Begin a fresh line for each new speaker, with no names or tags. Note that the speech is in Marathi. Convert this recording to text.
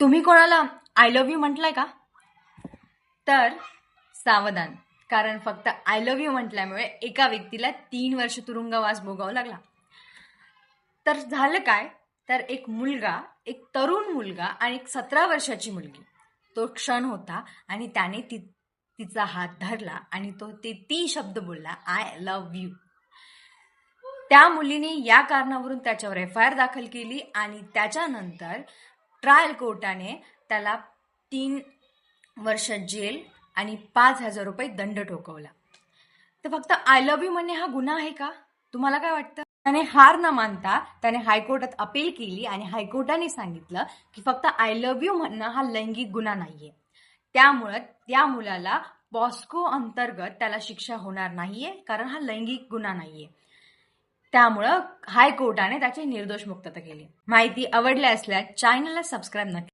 तुम्ही कोणाला आय लव्ह यू म्हटलंय का? तर सावधान, कारण फक्त आय लव्ह यू म्हटल्यामुळे एका व्यक्तीला 3 वर्ष तुरुंगवास भोगावा लागला. तर झालं काय, तर एक तरुण मुलगा आणि एक 17 वर्षाची मुलगी, तो क्षण होता आणि त्याने तिचा हात धरला आणि ती शब्द बोलला, आय लव्ह यू. त्या मुलीने या कारणावरून त्याच्यावर FIR दाखल केली आणि त्याच्यानंतर ट्रायल कोर्टाने त्याला 3 वर्ष जेल आणि 5,000 रुपये दंड ठोकवला. तर फक्त आय लव्ह यू म्हणणे हा गुन्हा आहे का? तुम्हाला काय वाटतं? त्याने हार न मानता त्याने हायकोर्टात अपील केली आणि हायकोर्टाने सांगितलं की फक्त आय लव्ह यू म्हणणं हा लैंगिक गुन्हा नाहीये. त्यामुळं त्या मुलाला पॉस्को अंतर्गत त्याला शिक्षा होणार नाहीये, कारण हा लैंगिक गुन्हा नाहीये. त्यामुळं हायकोर्टाने त्याची निर्दोष मुक्तता केली. माहिती आवडली असल्यास चॅनलला सबस्क्राईब नक्की.